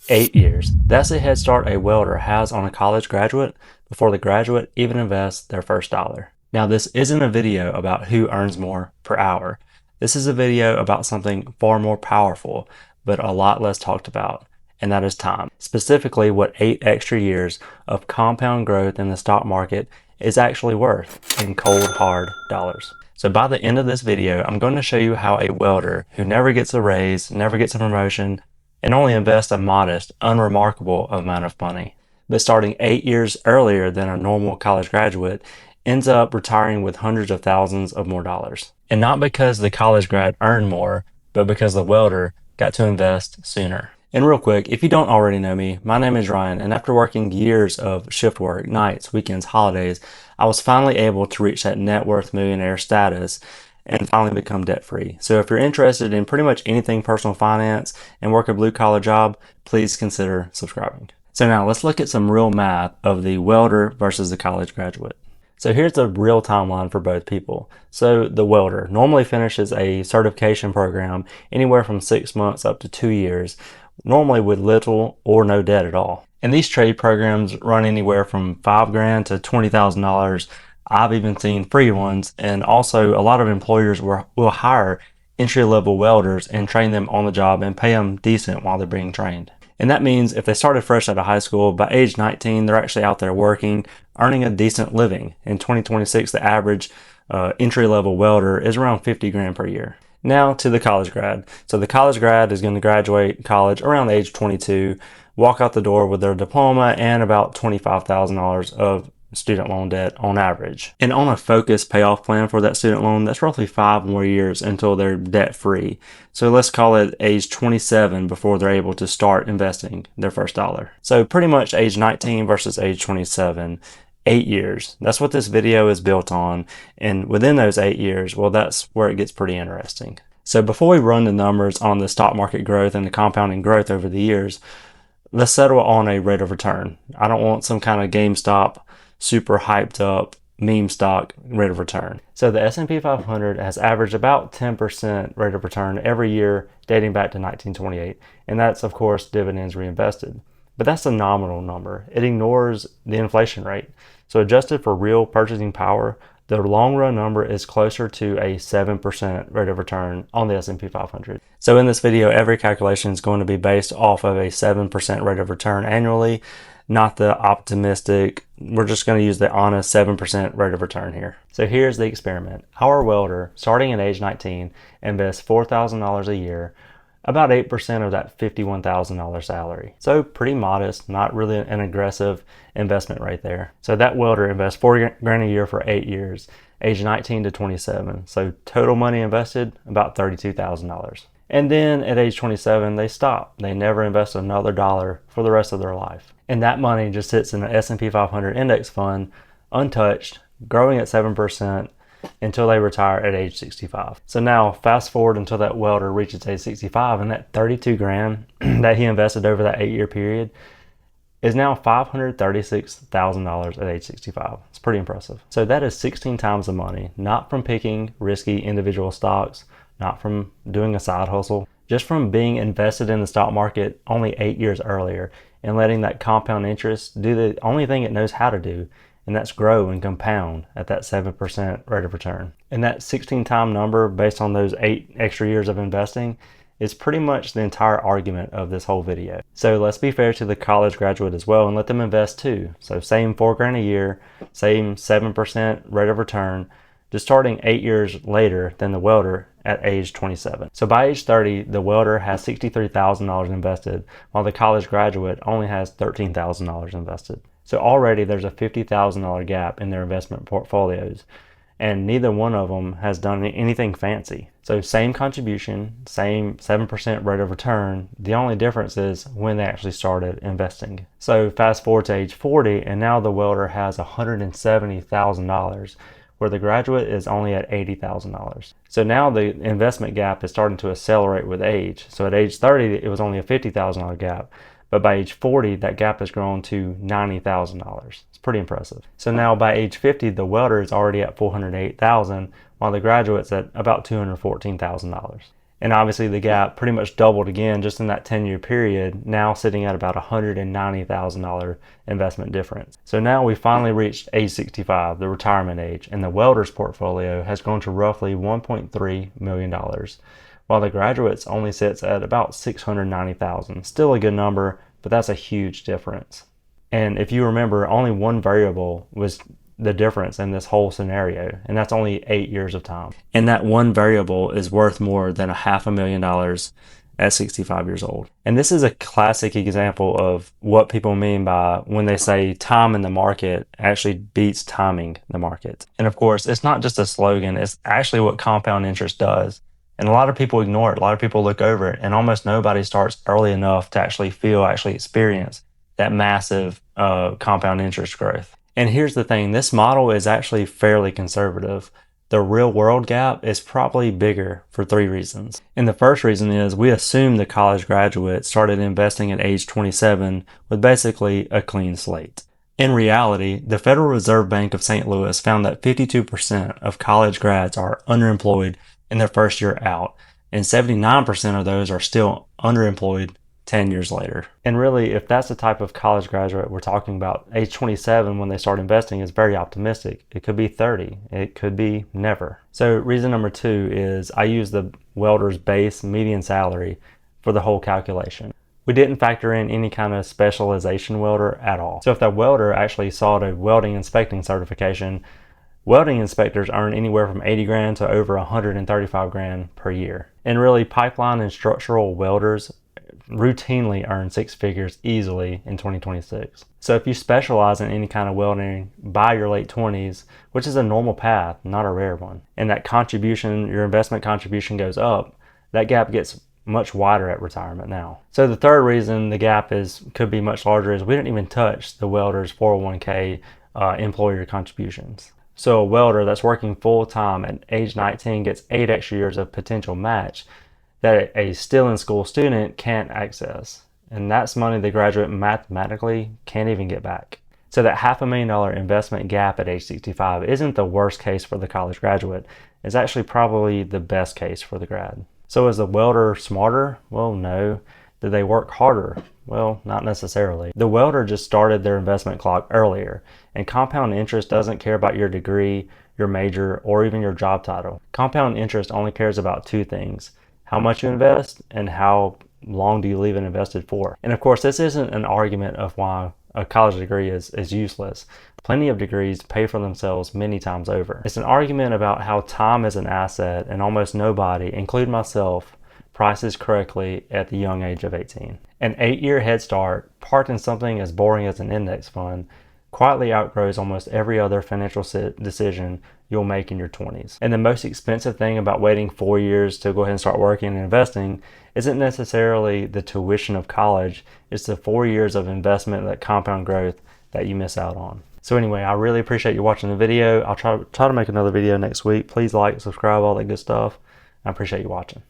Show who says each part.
Speaker 1: 8 years. That's the head start a welder has on a college graduate before the graduate even invests their first dollar. Now, this isn't a video about who earns more per hour. This is a video about something far more powerful, but a lot less talked about, and that is time. Specifically, what 8 extra years of compound growth in the stock market is actually worth in cold, hard dollars. So by the end of this video, I'm going to show you how a welder who never gets a raise, never gets a promotion, and only invests a modest, unremarkable amount of money, but starting 8 years earlier than a normal college graduate, ends up retiring with hundreds of thousands of more dollars. And not because the college grad earned more, but because the welder got to invest sooner. And real quick, if you don't already know me, my name is Ryan, and after working years of shift work, nights, weekends, holidays, I was finally able to reach that net worth millionaire status and finally become debt free. So if you're interested in pretty much anything personal finance and work a blue collar job, please consider subscribing. So now let's look at some real math of the welder versus the college graduate. So here's the real timeline for both people. So the welder normally finishes a certification program anywhere from 6 months up to 2 years, normally with little or no debt at all. And these trade programs run anywhere from $5,000 to $20,000. I've even seen free ones, and also a lot of employers will hire entry-level welders and train them on the job and pay them decent while they're being trained. And that means if they started fresh out of high school, by age 19, they're actually out there working, earning a decent living. In 2026, the average entry-level welder is around 50 grand per year. Now to the college grad. So the college grad is going to graduate college around the age 22, walk out the door with their diploma and about $25,000 of student loan debt on average. And on a focused payoff plan for that student loan, that's roughly 5 more years until they're debt free. So let's call it age 27 before they're able to start investing their first dollar. So pretty much age 19 versus age 27, 8 years. That's what this video is built on. And within those 8 years, well, that's where it gets pretty interesting. So before we run the numbers on the stock market growth and the compounding growth over the years, let's settle on a rate of return. I don't want some kind of GameStop super hyped up meme stock rate of return. So the S&P 500 has averaged about 10% rate of return every year dating back to 1928. And that's, of course, dividends reinvested. But that's a nominal number. It ignores the inflation rate. So adjusted for real purchasing power, the long run number is closer to a 7% rate of return on the S&P 500. So in this video, every calculation is going to be based off of a 7% rate of return annually, not the optimistic. We're just going to use the honest 7% rate of return here. So here's the experiment. Our welder, starting at age 19, invests $4,000 a year, about 8% of that $51,000 salary. So pretty modest, not really an aggressive investment right there. So that welder invests $4,000 a year for 8 years, age 19 to 27. So total money invested, about $32,000. And then at age 27, they stop. They never invest another dollar for the rest of their life. And that money just sits in the S&P 500 index fund, untouched, growing at 7% until they retire at age 65. So now fast forward until that welder reaches age 65, and that 32 grand that he invested over that 8-year period is now $536,000 at age 65. It's pretty impressive. So that is 16 times the money, not from picking risky individual stocks, not from doing a side hustle, just from being invested in the stock market only 8 years earlier and letting that compound interest do the only thing it knows how to do, and that's grow and compound at that 7% rate of return. And that 16-time number based on those 8 extra years of investing is pretty much the entire argument of this whole video. So let's be fair to the college graduate as well and let them invest too. So same $4,000 a year, same 7% rate of return, just starting 8 years later than the welder at age 27. So by age 30, the welder has $63,000 invested, while the college graduate only has $13,000 invested. So already there's a $50,000 gap in their investment portfolios, and neither one of them has done anything fancy. So same contribution, same 7% rate of return. The only difference is when they actually started investing. So fast forward to age 40, and now the welder has $170,000, where the graduate is only at $80,000. So now the investment gap is starting to accelerate with age. So at age 30, it was only a $50,000 gap. But by age 40, that gap has grown to $90,000. It's pretty impressive. So now by age 50, the welder is already at $408,000, while the graduate's at about $214,000. And obviously the gap pretty much doubled again just in that 10-year period, now sitting at about $190,000 investment difference. So now we finally reached age 65, the retirement age, and the welder's portfolio has grown to roughly $1.3 million, while the graduate's only sits at about $690,000. Still a good number, but that's a huge difference. And if you remember, only one variable was the difference in this whole scenario, and that's only 8 years of time. And that one variable is worth more than $500,000 at 65 years old. And this is a classic example of what people mean by when they say time in the market actually beats timing the market. And of course, it's not just a slogan, it's actually what compound interest does. And a lot of people ignore it. A lot of people look over it, and almost nobody starts early enough to actually experience that massive compound interest growth. And here's the thing, this model is actually fairly conservative. The real world gap is probably bigger for 3 reasons. And the first reason is we assume the college graduate started investing at age 27 with basically a clean slate. In reality, the Federal Reserve Bank of St. Louis found that 52% of college grads are underemployed in their first year out, and 79% of those are still underemployed 10 years later. And really, if that's the type of college graduate we're talking about, age 27 when they start investing is very optimistic. It could be 30, it could be never. So reason number 2 is I use the welder's base median salary for the whole calculation. We didn't factor in any kind of specialization welder at all. So if that welder actually sought a welding inspecting certification, welding inspectors earn anywhere from 80 grand to over 135 grand per year. And really, pipeline and structural welders routinely earn 6 figures easily in 2026. So if you specialize in any kind of welding by your late 20s, which is a normal path, not a rare one, and that contribution, your investment contribution goes up, that gap gets much wider at retirement now. So the third reason the gap could be much larger is we didn't even touch the welder's 401k employer contributions. So a welder that's working full time at age 19 gets 8 extra years of potential match that a still in school student can't access. And that's money the graduate mathematically can't even get back. So that $500,000 investment gap at age 65 isn't the worst case for the college graduate. It's actually probably the best case for the grad. So is the welder smarter? Well, no. Did they work harder? Well, not necessarily. The welder just started their investment clock earlier, and compound interest doesn't care about your degree, your major, or even your job title. Compound interest only cares about 2 things: how much you invest and how long do you leave it invested for. And of course, this isn't an argument of why a college degree is useless. Plenty of degrees pay for themselves many times over. It's an argument about how time is an asset, and almost nobody, including myself, prices correctly at the young age of 18. An 8-year head start, parked in something as boring as an index fund, quietly outgrows almost every other financial decision you'll make in your 20s. And the most expensive thing about waiting 4 years to go ahead and start working and investing isn't necessarily the tuition of college, it's the 4 years of investment, that compound growth that you miss out on. So anyway, I really appreciate you watching the video. I'll try to make another video next week. Please like, subscribe, all that good stuff. I appreciate you watching.